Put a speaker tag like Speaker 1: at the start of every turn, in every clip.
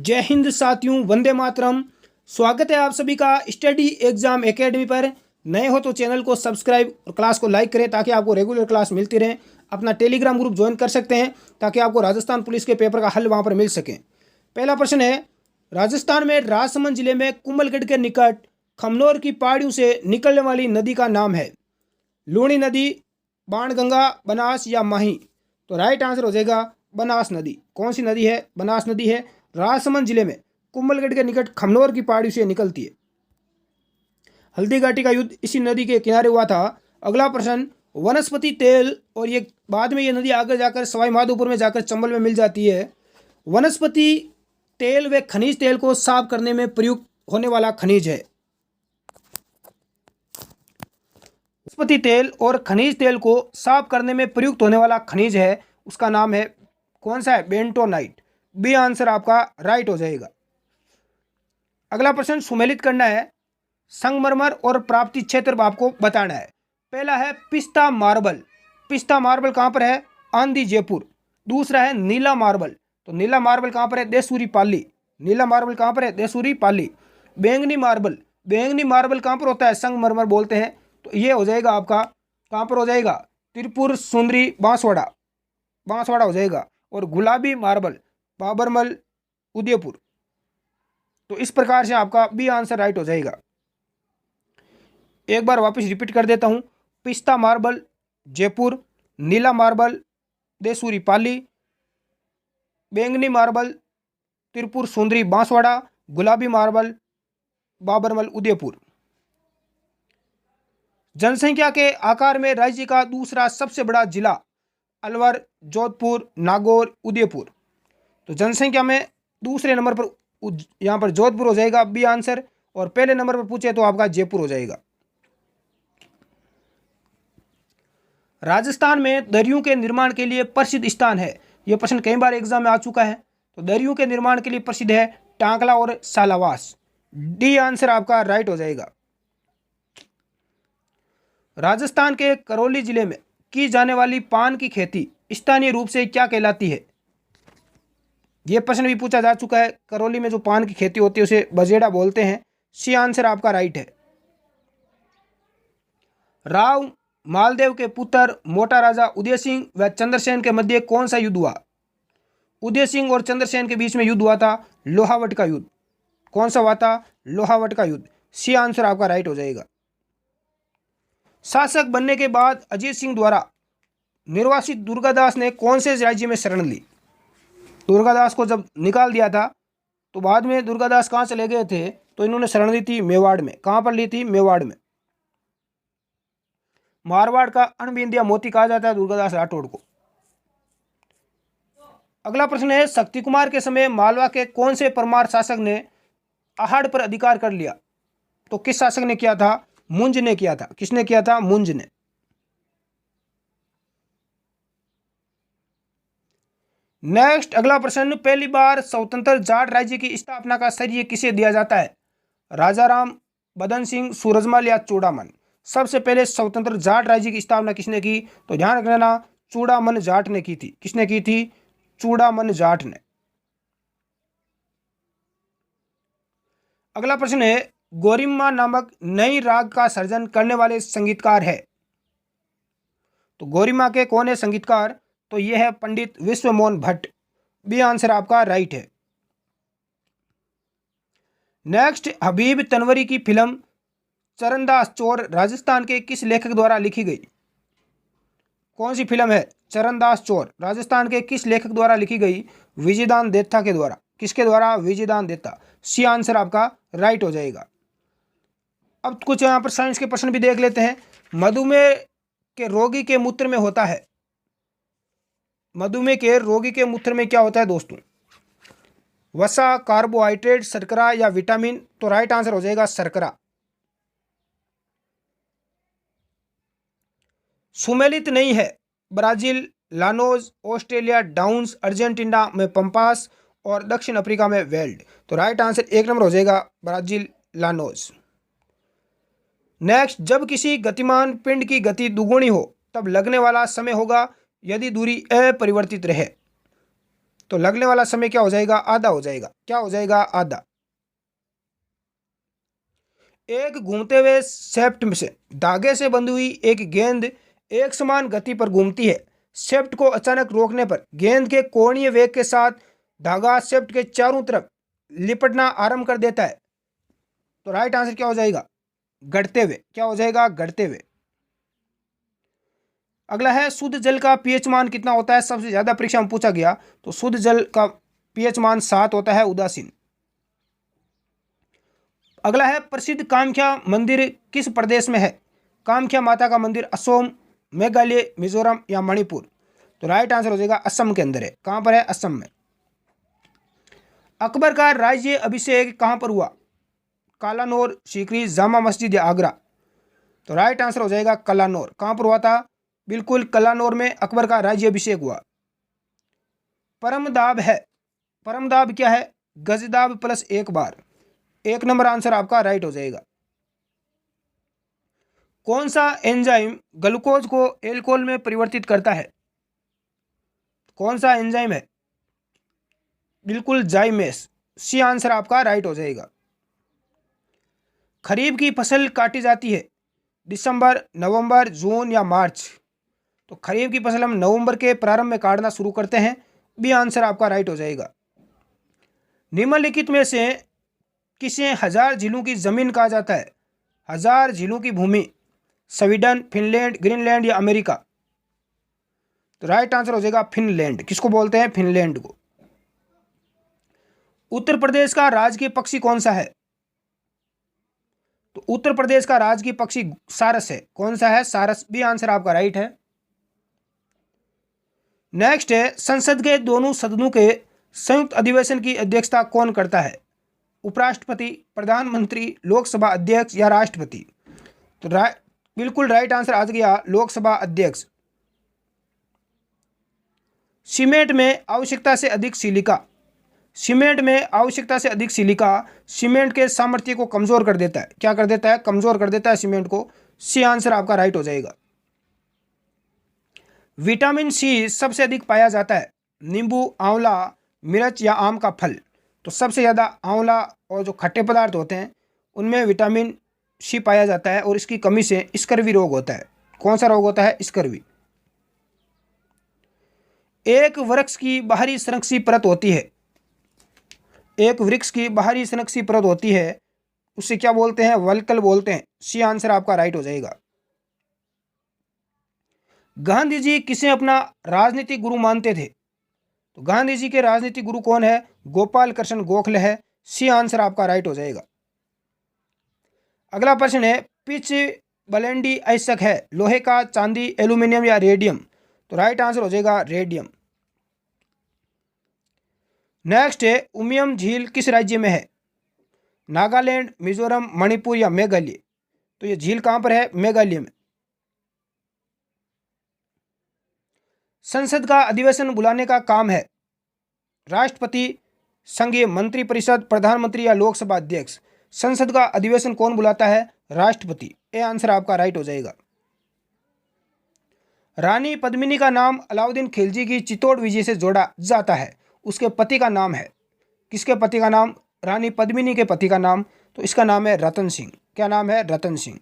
Speaker 1: जय हिंद साथियों, वंदे मातरम। स्वागत है आप सभी का स्टडी एग्जाम एकेडमी पर। नए हो तो चैनल को सब्सक्राइब और क्लास को लाइक करें ताकि आपको रेगुलर क्लास मिलती रहे। अपना टेलीग्राम ग्रुप ज्वाइन कर सकते हैं ताकि आपको राजस्थान पुलिस के पेपर का हल वहां पर मिल सके। पहला प्रश्न है, राजस्थान में राजसमंद जिले में कुंभलगढ़ के निकट खमनोर की पहाड़ियों से निकलने वाली नदी का नाम है? लूणी नदी, बाणगंगा, बनास या माही? तो राइट आंसर हो जाएगा बनास नदी। कौन सी नदी है? बनास नदी है। राजसमंद जिले में कुंभलगढ़ के निकट खमनोर की पहाड़ी से निकलती है। हल्दी घाटी का युद्ध इसी नदी के किनारे हुआ था। अगला प्रश्न, वनस्पति तेल, और ये बाद में ये नदी आगे जाकर सवाई माधोपुर में जाकर चंबल में मिल जाती है। वनस्पति तेल व खनिज तेल को साफ करने में प्रयुक्त होने वाला खनिज है। वनस्पति तेल और खनिज तेल को साफ करने में प्रयुक्त होने वाला खनिज है, उसका नाम है कौन सा है? बेंटोनाइट। बी आंसर आपका राइट हो जाएगा। अगला प्रश्न सुमेलित करना है। संगमरमर और प्राप्ति क्षेत्र आपको बताना है। पहला है पिस्ता मार्बल। पिस्ता मार्बल कहाँ पर है? आंधी जयपुर। दूसरा है नीला मार्बल। तो नीला मार्बल कहाँ पर है? देसूरी पाली। नीला मार्बल कहाँ पर है? देसूरी पाली। बैंगनी मार्बल। बैंगनी मार्बल कहाँ पर होता है? संगमरमर बोलते हैं। तो ये हो जाएगा आपका, कहाँ पर हो जाएगा? त्रिपुर सुंदरी बांसवाड़ा, बांसवाड़ा हो जाएगा। और गुलाबी मार्बल बाबरमल उदयपुर। तो इस प्रकार से आपका बी आंसर राइट हो जाएगा। एक बार वापस रिपीट कर देता हूं। पिस्ता मार्बल जयपुर, नीला मार्बल देसूरी पाली, बैंगनी मार्बल त्रिपुर सुंदरी बांसवाड़ा, गुलाबी मार्बल बाबरमल उदयपुर। जनसंख्या के आकार में राज्य का दूसरा सबसे बड़ा जिला? अलवर, जोधपुर, नागौर, उदयपुर। तो जनसंख्या में दूसरे नंबर पर यहाँ पर जोधपुर हो जाएगा बी आंसर, और पहले नंबर पर पूछे तो आपका जयपुर हो जाएगा। राजस्थान में दरियों के निर्माण के लिए प्रसिद्ध स्थान है। यह प्रश्न कई बार एग्जाम में आ चुका है। तो दरियों के निर्माण के लिए प्रसिद्ध है टांकला और सालावास। डी आंसर आपका राइट हो जाएगा। राजस्थान के करौली जिले में की जाने वाली पान की खेती स्थानीय रूप से क्या कहलाती है? यह प्रश्न भी पूछा जा चुका है। करौली में जो पान की खेती होती है उसे बजेड़ा बोलते हैं। सी आंसर आपका राइट है। राव मालदेव के पुत्र मोटा राजा उदय सिंह व चंद्रसेन के मध्य कौन सा युद्ध हुआ? उदय सिंह और चंद्रसेन के बीच में युद्ध हुआ था लोहावट का युद्ध। कौन सा हुआ था? लोहावट का युद्ध। सी आंसर आपका राइट हो जाएगा। शासक बनने के बाद अजीत सिंह द्वारा निर्वासित दुर्गादास ने कौन से राज्य में शरण ली? दुर्गादास को जब निकाल दिया था तो बाद में दुर्गादास कहाँ चले गए थे? तो इन्होंने शरण ली थी मेवाड़ में। कहाँ पर ली थी? मेवाड़ में। मारवाड़ का अणबिंदिया मोती कहा जाता है दुर्गादास राठौड़ को। अगला प्रश्न है, शक्ति कुमार के समय मालवा के कौन से परमार शासक ने आहड़ पर अधिकार कर लिया? तो किस शासक ने किया था? मुंज ने किया था। किसने किया था? मुंज ने। नेक्स्ट अगला प्रश्न, पहली बार स्वतंत्र जाट राज्य की स्थापना का श्रेय किसे दिया जाता है? राजाराम, बदन सिंह, सूरजमल या चूड़ामन? सबसे पहले स्वतंत्र जाट राज्य की स्थापना किसने की? तो ध्यान रखना, चूड़ामन जाट ने की थी। किसने की थी? चूड़ामन जाट ने। अगला प्रश्न है, गोरिम्मा नामक नई राग का सर्जन करने वाले संगीतकार है? तो गोरिम्मा के कौन है संगीतकार? तो यह है पंडित विश्वमोहन भट्ट। बी आंसर आपका राइट है। नेक्स्ट, हबीब तनवरी की फिल्म चरणदास चोर राजस्थान के किस लेखक द्वारा लिखी गई? कौन सी फिल्म है चरणदास चोर? राजस्थान के किस लेखक द्वारा लिखी गई? विजयदान देत्ता के द्वारा। किसके द्वारा? विजयदान देत्ता। सी आंसर आपका राइट हो जाएगा। अब कुछ यहाँ पर साइंस के प्रश्न भी देख लेते हैं। मधुमेह के रोगी के मूत्र में होता है? मधुमेह के रोगी के मूत्र में क्या होता है दोस्तों? वसा, कार्बोहाइड्रेट, शर्करा या विटामिन? तो राइट आंसर हो जाएगा शर्करा। सुमेलित नहीं है Brazil llanos, Australia downs, Argentina में पंपास और दक्षिण अफ्रीका में वेल्ड। तो राइट आंसर एक नंबर हो जाएगा ब्राजील लानोज। नेक्स्ट, जब किसी गतिमान पिंड की गति दुगुनी हो तब लगने वाला समय होगा यदि दूरी अपरिवर्तित रहे। तो लगने वाला समय क्या हो जाएगा, आधा हो जाएगा। क्या हो जाएगा, आधा। एक घूमते हुए शेफ्ट में से धागे से बंधी हुई एक गेंद एक समान गति पर घूमती है। शेफ्ट को अचानक रोकने पर गेंद के कोणीय वेग के साथ धागा शेफ्ट के चारों तरफ लिपटना आरंभ कर देता है। तो राइट आंसर क्या हो जाएगा, गढ़ते हुए। क्या हो जाएगा, गढ़ते हुए। अगला है शुद्ध जल का पीएच मान कितना होता है, सबसे ज्यादा परीक्षा में पूछा गया। तो शुद्ध जल का पीएच मान 7 होता है, उदासीन। अगला है प्रसिद्ध कामाख्या मंदिर किस प्रदेश में है। कामाख्या माता का मंदिर असम, मेघालय, मिजोरम या मणिपुर। तो राइट आंसर हो जाएगा असम के अंदर है। कहां पर है, असम में। अकबर का राज्य अभिषेक कहां पर हुआ, कालानौर, सीकरी, जामा मस्जिद या आगरा। तो राइट आंसर हो जाएगा कलानौर। कहां पर हुआ था, बिल्कुल कलानौर में अकबर का राज्य अभिषेक हुआ। परमदाब है, परमदाब क्या है, गजदाब प्लस एक बार। 1 नंबर आंसर आपका राइट हो जाएगा। कौन सा एंजाइम ग्लूकोज को एल्कोहल में परिवर्तित करता है, कौन सा एंजाइम है, बिल्कुल जाइमेस। सी आंसर आपका राइट हो जाएगा। खरीफ की फसल काटी जाती है दिसंबर, नवंबर, जून या मार्च। तो खरीफ की फसल हम नवंबर के प्रारंभ में काटना शुरू करते हैं। बी आंसर आपका राइट हो जाएगा। निम्नलिखित में से किसे 1000 झीलों की जमीन कहा जाता है, 1000 झीलों की भूमि, स्वीडन, फिनलैंड, ग्रीनलैंड या अमेरिका। तो राइट आंसर हो जाएगा फिनलैंड। किसको बोलते हैं, फिनलैंड को। उत्तर प्रदेश का राजकीय पक्षी कौन सा है, तो उत्तर प्रदेश का राजकीय पक्षी सारस है। कौन सा है, सारस। भी आंसर आपका राइट है। नेक्स्ट है संसद के दोनों सदनों के संयुक्त अधिवेशन की अध्यक्षता कौन करता है, उपराष्ट्रपति, प्रधानमंत्री, लोकसभा अध्यक्ष या राष्ट्रपति। तो बिल्कुल राइट आंसर आ गया, लोकसभा अध्यक्ष। सीमेंट में आवश्यकता से अधिक सिलिका, सीमेंट में आवश्यकता से अधिक सिलिका सीमेंट के सामर्थ्य को कमजोर कर देता है। क्या कर देता है, कमजोर कर देता है सीमेंट को। सी आंसर आपका राइट हो जाएगा। विटामिन सी सबसे अधिक पाया जाता है नींबू, आंवला, मिर्च या आम का फल। तो सबसे ज़्यादा आंवला और जो खट्टे पदार्थ होते हैं उनमें विटामिन सी पाया जाता है, और इसकी कमी से स्कर्वी रोग होता है। कौन सा रोग होता है, स्कर्वी। एक वृक्ष की बाहरी संरक्षी परत होती है, एक वृक्ष की बाहरी संरक्षी परत होती है, उसे क्या बोलते हैं, वल्कल बोलते हैं। सी आंसर आपका राइट हो जाएगा। गांधी जी किसे अपना राजनीतिक गुरु मानते थे, तो गांधी जी के राजनीतिक गुरु कौन है, गोपाल कृष्ण गोखले है। सी आंसर आपका राइट हो जाएगा। अगला प्रश्न है पिच ब्लेंडी आयस्क है लोहे का, चांदी, एल्यूमिनियम या रेडियम। तो राइट आंसर हो जाएगा रेडियम। नेक्स्ट है उमियम झील किस राज्य में है, नागालैंड, मिजोरम, मणिपुर या मेघालय। तो ये झील कहां पर है, मेघालय में। संसद का अधिवेशन बुलाने का काम है राष्ट्रपति, संघीय मंत्रिपरिषद, प्रधानमंत्री या लोकसभा अध्यक्ष। संसद का अधिवेशन कौन बुलाता है, राष्ट्रपति। ए आंसर आपका राइट हो जाएगा। रानी पद्मिनी का नाम अलाउद्दीन खिलजी की चित्तौड़ विजय से जोड़ा जाता है, उसके पति का नाम है, किसके पति का नाम, रानी पद्मिनी के पति का नाम। तो इसका नाम है रतन सिंह। क्या नाम है, रतन सिंह।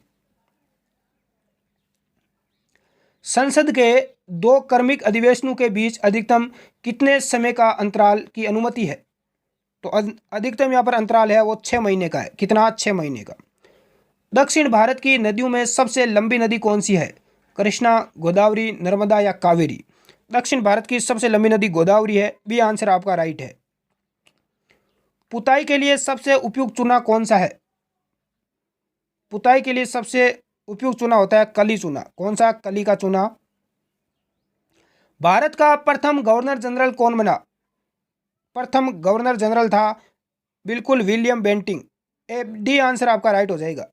Speaker 1: संसद के 2 क्रमिक अधिवेशनों के बीच अधिकतम कितने समय का अंतराल की अनुमति है, तो अधिकतम यहाँ पर अंतराल है वो 6 महीने का है। कितना, 6 महीने का। दक्षिण भारत की नदियों में सबसे लंबी नदी कौन सी है, कृष्णा, गोदावरी, नर्मदा या कावेरी। दक्षिण भारत की सबसे लंबी नदी गोदावरी है। बी आंसर आपका राइट है। पुताई के लिए सबसे उपयुक्त चूना कौन सा है, पुताई के लिए सबसे उपयुक्त चूना होता है कली चूना। कौन सा, कली का चूना। भारत का प्रथम गवर्नर जनरल कौन बना, प्रथम गवर्नर जनरल था बिल्कुल विलियम बेंटिंग। डी आंसर आपका राइट हो जाएगा।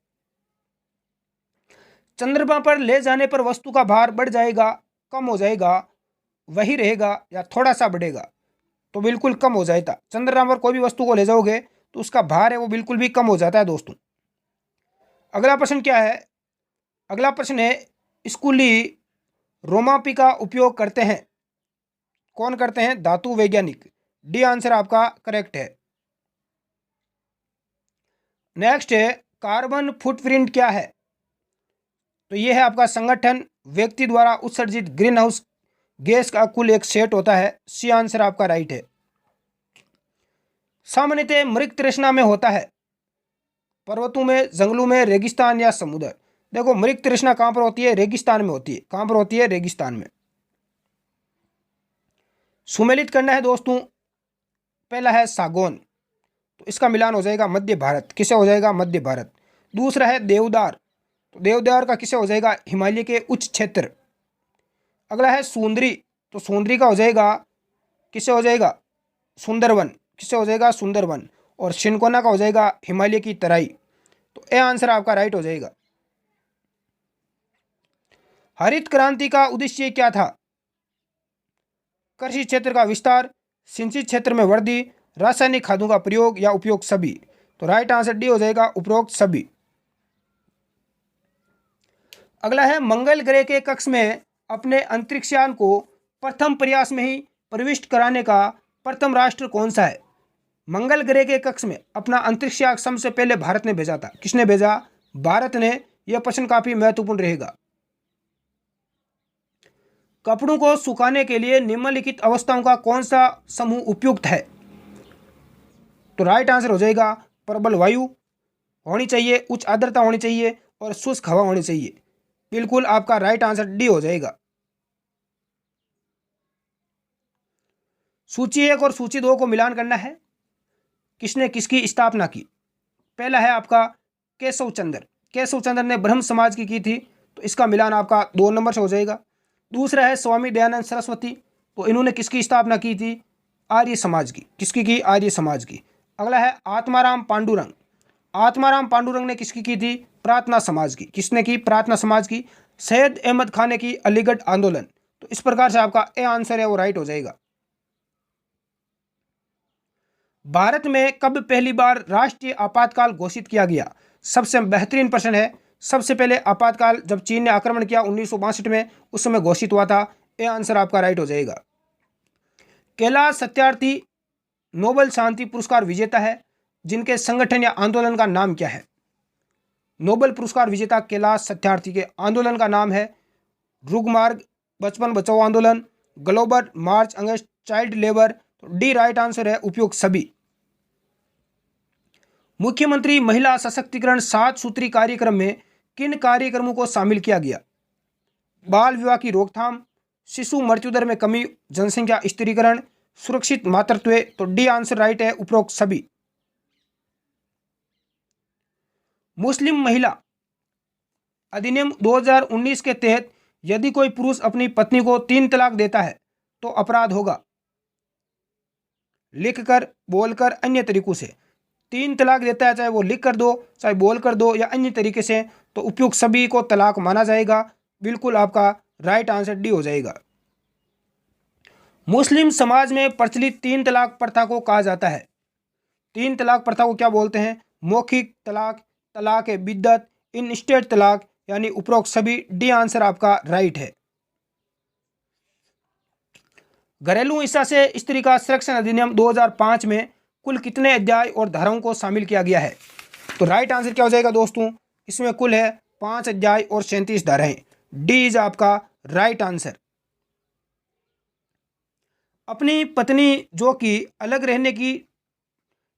Speaker 1: चंद्रमा पर ले जाने पर वस्तु का भार बढ़ जाएगा, कम हो जाएगा, वही रहेगा या थोड़ा सा बढ़ेगा। तो बिल्कुल कम हो जाएगा। चंद्रमा पर कोई भी वस्तु को ले जाओगे तो उसका भार है वो बिल्कुल भी कम हो जाता है दोस्तों। अगला प्रश्न क्या है, अगला प्रश्न है स्कूली रोमापी का उपयोग करते हैं, कौन करते हैं, धातु वैज्ञानिक। डी आंसर आपका करेक्ट है। नेक्स्ट है कार्बन फुटप्रिंट क्या है? तो ये है आपका संगठन व्यक्ति द्वारा उत्सर्जित ग्रीन हाउस गैस का कुल एक सेट होता है। सी आंसर आपका राइट है। सामान्यतः मृग तृष्णा में होता है पर्वतों में, जंगलों में, रेगिस्तान या समुद्र। देखो मृग तृष्णा कहां पर होती है? रेगिस्तान में होती है। कहां पर होती है? रेगिस्तान में। सुमेलित करना है दोस्तों। पहला है सागौन, तो इसका मिलान हो जाएगा मध्य भारत। किसे हो जाएगा? मध्य भारत। दूसरा है देवदार, तो देवदार का किसे हो जाएगा? हिमालय के उच्च क्षेत्र। अगला है सुंदरी, तो सुंदरी का हो जाएगा किसे हो जाएगा? सुंदरवन। किसे हो जाएगा? सुंदरवन। और शिनकोना का हो जाएगा हिमालय की तराई। तो ए आंसर आपका राइट हो जाएगा। हरित क्रांति का उद्देश्य क्या था? कृषि क्षेत्र का विस्तार, सिंचित क्षेत्र में वृद्धि, रासायनिक खादों का प्रयोग या उपयोग सभी। तो राइट आंसर डी हो जाएगा, उपरोक्त सभी। अगला है मंगल ग्रह के कक्ष में अपने अंतरिक्षयान को प्रथम प्रयास में ही प्रविष्ट कराने का प्रथम राष्ट्र कौन सा है? मंगल ग्रह के कक्ष में अपना अंतरिक्षयान सबसे पहले भारत ने भेजा था। किसने भेजा? भारत ने। यह प्रश्न काफी महत्वपूर्ण रहेगा। कपड़ों को सुखाने के लिए निम्नलिखित अवस्थाओं का कौन सा समूह उपयुक्त है? तो राइट आंसर हो जाएगा प्रबल वायु होनी चाहिए, उच्च आर्द्रता होनी चाहिए और शुष्क हवा होनी चाहिए। बिल्कुल आपका राइट आंसर डी हो जाएगा। सूची 1 और सूची 2 को मिलान करना है। किसने किसकी स्थापना की? पहला है आपका केशव चंद्र। केशव चंद्र ने ब्रह्म समाज की थी, तो इसका मिलान आपका 2 नंबर से हो जाएगा। दूसरा है स्वामी दयानंद सरस्वती, तो इन्होंने किसकी स्थापना की थी? आर्य समाज की। किसकी की? आर्य समाज की। अगला है आत्माराम पांडुरंग। आत्माराम पांडुरंग ने किसकी की थी? प्रार्थना समाज की। किसने की? प्रार्थना समाज की। सैयद अहमद खान ने की अलीगढ़ आंदोलन। तो इस प्रकार से आपका ए आंसर है वो राइट हो जाएगा। भारत में कब पहली बार राष्ट्रीय आपातकाल घोषित किया गया? सबसे बेहतरीन प्रश्न है। सबसे पहले आपातकाल जब चीन ने आक्रमण किया 1962 में, उस समय घोषित हुआ था। ये आंसर आपका राइट हो जाएगा। कैलाश सत्यार्थी नोबेल शांति पुरस्कार विजेता है, जिनके संगठन या आंदोलन का नाम क्या है? नोबेल पुरस्कार विजेता कैलाश सत्यार्थी के आंदोलन का नाम है रुगमार्ग बचपन बचाओ आंदोलन, ग्लोबल मार्च अगेंस्ट चाइल्ड लेबर। तो डी राइट आंसर है, उपयुक्त सभी। मुख्यमंत्री महिला सशक्तिकरण 7 सूत्री कार्यक्रम में किन कार्यक्रमों को शामिल किया गया? बाल विवाह की रोकथाम, शिशु मृत्यु दर में कमी, जनसंख्या स्थिरीकरण, सुरक्षित मातृत्व। तो डी आंसर राइट है, उपरोक्त सभी। मुस्लिम महिला अधिनियम 2019 के तहत यदि कोई पुरुष अपनी पत्नी को 3 तलाक देता है तो अपराध होगा। लिखकर, बोलकर, अन्य तरीकों से 3 तलाक देता है, चाहे वो लिख कर दो, चाहे बोल कर दो या अन्य तरीके से, तो उपयुक्त सभी को तलाक माना जाएगा। बिल्कुल आपका राइट आंसर डी हो जाएगा। मुस्लिम समाज में प्रचलित 3 तलाक प्रथा को कहा जाता है। 3 तलाक प्रथा को क्या बोलते हैं? मौखिक तलाक, तलाक बिद्दत, इंस्टेंट तलाक, यानी उपरोक्त सभी। डी आंसर आपका राइट है। घरेलू हिंसा से स्त्री का संरक्षण अधिनियम 2005 में कुल कितने अध्याय और धाराओं को शामिल किया गया है? तो राइट आंसर क्या हो जाएगा दोस्तों? इसमें कुल है 5 अध्याय और 37 धाराएं। डी इज आपका राइट आंसर। अपनी पत्नी जो कि अलग रहने की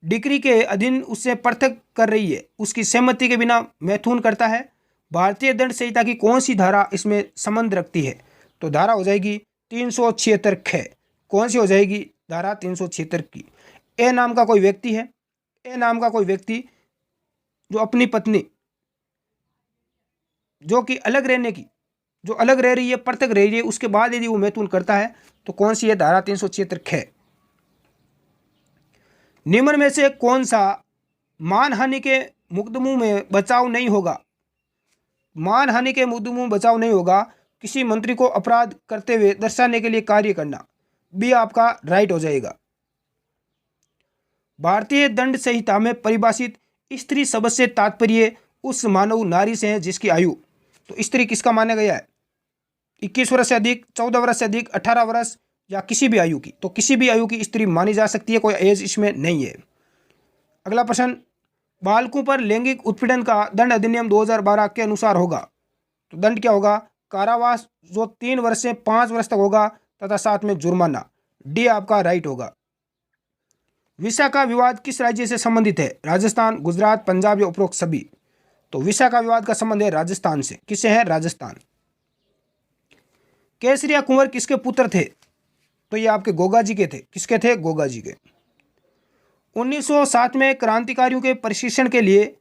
Speaker 1: डिग्री के अधीन उससे पृथक कर रही है, उसकी सहमति के बिना मैथुन करता है, भारतीय दंड संहिता की कौन सी धारा इसमें संबंध रखती है? तो धारा हो जाएगी 376 ख। कौन सी हो जाएगी? धारा 376 की। ए नाम का कोई व्यक्ति है, ए नाम का कोई व्यक्ति जो अपनी पत्नी जो कि अलग रहने की, जो अलग रह रही है, पृथक रह रही है, उसके बाद यदि वो मैथुन करता है तो कौन सी है? धारा 376 ख। निम्न में से कौन सा मानहानि के मुकदमों में बचाव नहीं होगा? मानहानि के मुकदमों में बचाव नहीं होगा। किसी मंत्री को अपराध करते हुए दर्शाने के लिए कार्य करना। बी आपका राइट हो जाएगा। भारतीय दंड संहिता में परिभाषित स्त्री शब्द से तात्पर्य उस मानव नारी से है जिसकी आयु, तो स्त्री किसका माना गया है? 21 वर्ष से अधिक, 14 वर्ष से अधिक, 18 वर्ष, या किसी भी आयु की, तो किसी भी आयु की स्त्री मानी जा सकती है, कोई एज इसमें नहीं है। अगला प्रश्न, बालकों पर लैंगिक उत्पीड़न का दंड अधिनियम 2012 के अनुसार होगा, तो दंड क्या होगा? कारावास जो 3 वर्ष से 5 वर्ष तक होगा तथा साथ में जुर्माना। डी आपका राइट होगा। विसा का विवाद किस राज्य से संबंधित है? राजस्थान, गुजरात, पंजाब या उपरोक्त सभी? तो विसा का विवाद का संबंध है राजस्थान से। किससे है? राजस्थान। केसरिया कुंवर किसके पुत्र थे? तो ये आपके गोगा जी के थे। किसके थे? गोगा जी के। 1907 में क्रांतिकारियों के प्रशिक्षण के लिए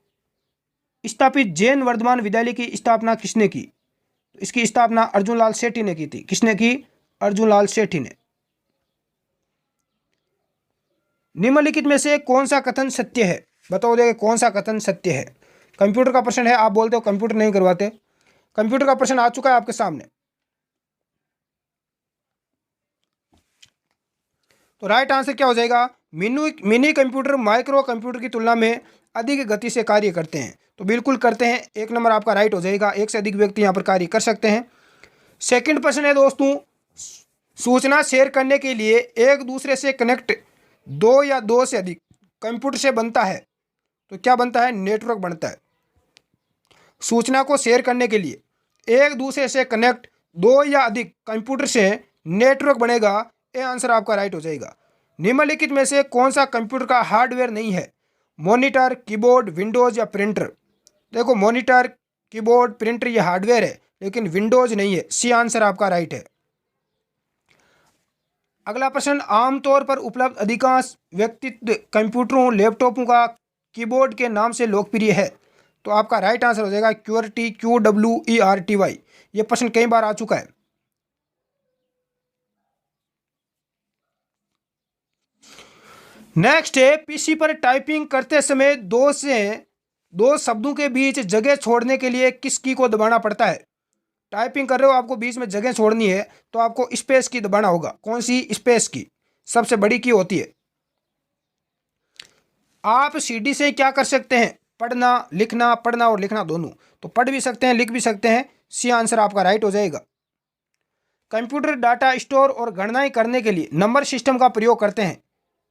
Speaker 1: स्थापित जैन वर्धमान विद्यालय की स्थापना किसने की? इसकी स्थापना अर्जुन लाल सेठी ने की थी। किसने की? अर्जुन लाल सेठी ने। निम्नलिखित में से कौन सा कथन सत्य है? बताओ देखिए कौन सा कथन सत्य है। कंप्यूटर का प्रश्न है, आप बोलते हो कंप्यूटर नहीं करवाते। कंप्यूटर का प्रश्न आ चुका है आपके सामने। तो राइट आंसर क्या हो जाएगा? मिनी कंप्यूटर माइक्रो कंप्यूटर की तुलना में अधिक गति से कार्य करते हैं। तो बिल्कुल करते हैं, 1 नंबर आपका राइट हो जाएगा। एक से अधिक व्यक्ति यहाँ पर कार्य कर सकते हैं। सेकंड प्रश्न है दोस्तों, सूचना शेयर करने के लिए एक दूसरे से कनेक्ट 2 या 2 से अधिक कंप्यूटर से बनता है, तो क्या बनता है? नेटवर्क बनता है। सूचना को शेयर करने के लिए एक दूसरे से कनेक्ट 2 या अधिक कंप्यूटर से नेटवर्क बनेगा। ये आंसर आपका राइट हो जाएगा। निम्नलिखित में से कौन सा कंप्यूटर का हार्डवेयर नहीं है? मॉनिटर, कीबोर्ड, विंडोज या प्रिंटर? देखो मॉनिटर, कीबोर्ड, प्रिंटर ये हार्डवेयर है, लेकिन विंडोज नहीं है। सी आंसर आपका राइट है। अगला प्रश्न, आमतौर पर उपलब्ध अधिकांश व्यक्तित्व कंप्यूटरों लैपटॉपों का कीबोर्ड के नाम से लोकप्रिय है, तो आपका राइट आंसर हो जाएगा QWERTY, QWERTY। ये प्रश्न कई बार आ चुका है। नेक्स्ट है, पीसी पर टाइपिंग करते समय 2 शब्दों के बीच जगह छोड़ने के लिए किस की को दबाना पड़ता है? टाइपिंग कर रहे हो, आपको बीच में जगह छोड़नी है तो आपको स्पेस की दबाना होगा। कौन सी? स्पेस की, सबसे बड़ी की होती है। आप सीडी से क्या कर सकते हैं? पढ़ना और लिखना दोनों। तो पढ़ भी सकते हैं, लिख भी सकते हैं। सी आंसर आपका राइट हो जाएगा। कंप्यूटर डाटा स्टोर और गणनाएं करने के लिए नंबर सिस्टम का प्रयोग करते हैं,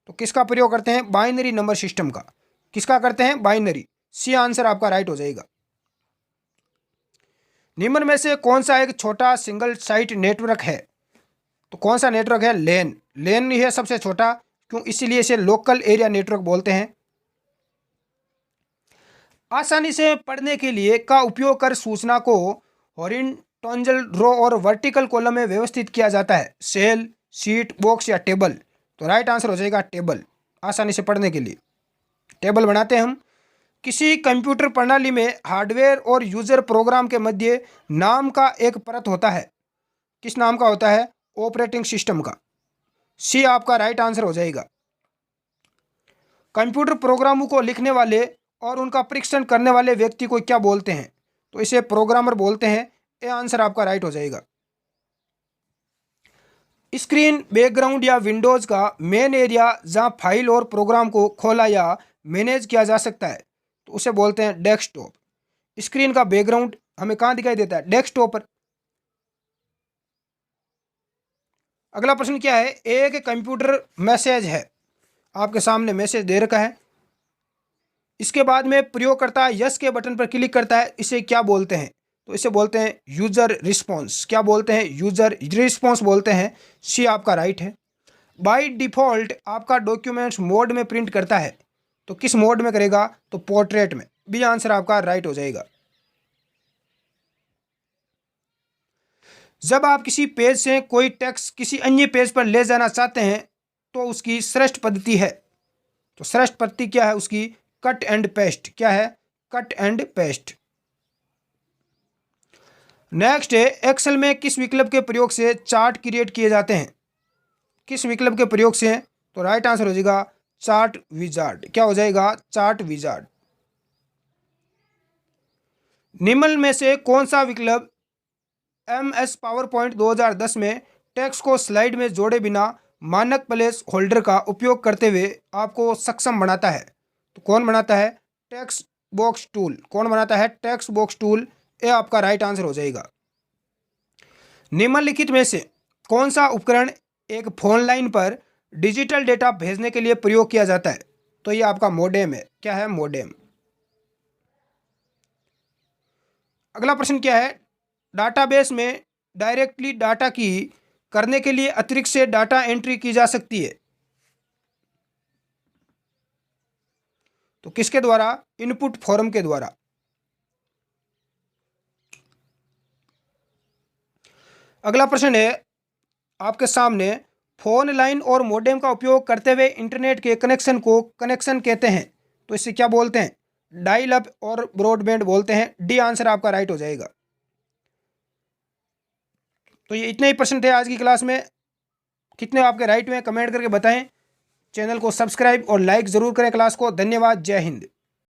Speaker 1: तो किसका प्रयोग करते हैं? बाइनरी नंबर सिस्टम का। किसका करते हैं? बाइनरी। सी आंसर आपका राइट हो जाएगा। निम्न में से कौन सा एक छोटा सिंगल साइट नेटवर्क है? तो कौन सा नेटवर्क है? लेन। लेन ही है सबसे छोटा, क्यों? इसीलिए इसे लोकल एरिया नेटवर्क बोलते हैं। आसानी से पढ़ने के लिए का उपयोग कर सूचना को हॉरिजॉन्टल रो और वर्टिकल कॉलम में व्यवस्थित किया जाता है। सेल, शीट, बॉक्स या टेबल? तो राइट आंसर हो जाएगा टेबल। आसानी से पढ़ने के लिए टेबल बनाते हैं हम। किसी कंप्यूटर प्रणाली में हार्डवेयर और यूजर प्रोग्राम के मध्य नाम का एक परत होता है। किस नाम का होता है? ऑपरेटिंग सिस्टम का। सी आपका राइट आंसर हो जाएगा। कंप्यूटर प्रोग्रामों को लिखने वाले और उनका परीक्षण करने वाले व्यक्ति को क्या बोलते हैं? तो इसे प्रोग्रामर बोलते हैं। ये आंसर आपका राइट हो जाएगा। स्क्रीन, बैकग्राउंड या विंडोज का मेन एरिया जहां फाइल और प्रोग्राम को खोला या मैनेज किया जा सकता है, तो उसे बोलते हैं डेस्कटॉप। स्क्रीन का बैकग्राउंड हमें कहां दिखाई देता है? डेस्कटॉप पर। अगला प्रश्न क्या है? एक कंप्यूटर मैसेज है, आपके सामने मैसेज दे रखा है, इसके बाद में प्रयोगकर्ता यस के बटन पर क्लिक करता है, इसे क्या बोलते हैं? तो इसे बोलते हैं यूजर रिस्पॉन्स। क्या बोलते हैं? यूजर रिस्पॉन्स बोलते हैं। सी आपका राइट है। बाय डिफॉल्ट आपका डॉक्यूमेंट्स मोड में प्रिंट करता है, तो किस मोड में करेगा? तो पोर्ट्रेट में। बी आंसर आपका राइट हो जाएगा। जब आप किसी पेज से कोई टेक्स्ट किसी अन्य पेज पर ले जाना चाहते हैं तो उसकी श्रेष्ठ पद्धति है, तो श्रेष्ठ पद्धति क्या है उसकी? Cut and paste. क्या है? Cut and paste. नेक्स्ट है, एक्सेल में किस विकल्प के प्रयोग से चार्ट क्रिएट किए जाते हैं? किस विकल्प के प्रयोग से? तो राइट आंसर हो जाएगा चार्ट विजार्ड। क्या हो जाएगा? Chart wizard. निम्न में से कौन सा विकल्प MS पावरपॉइंट 2010 में टेक्स्ट को स्लाइड में जोड़े बिना मानक प्लेस होल्डर का उपयोग करते हुए आपको सक्षम बनाता है? तो कौन बनाता है? Text box tool. कौन बनाता है? Text box tool. ये आपका राइट आंसर हो जाएगा। निम्नलिखित में से कौन सा उपकरण एक फोन लाइन पर डिजिटल डेटा भेजने के लिए प्रयोग किया जाता है? तो ये आपका मोडेम है। क्या है? मोडेम। अगला प्रश्न क्या है? डाटाबेस में डायरेक्टली डाटा की करने के लिए अतिरिक्त से डाटा एंट्री की जा सकती है, तो किसके द्वारा? इनपुट फॉर्म के द्वारा। अगला प्रश्न है आपके सामने, फोन लाइन और मोडेम का उपयोग करते हुए इंटरनेट के कनेक्शन को कनेक्शन कहते हैं, तो इसे क्या बोलते हैं? डायल अप और ब्रॉडबैंड बोलते हैं। डी आंसर आपका राइट हो जाएगा। तो ये इतने ही प्रश्न थे आज की क्लास में। कितने आपके राइट हुए कमेंट करके बताएं। चैनल को सब्सक्राइब और लाइक ज़रूर करें क्लास को। धन्यवाद। जय हिंद।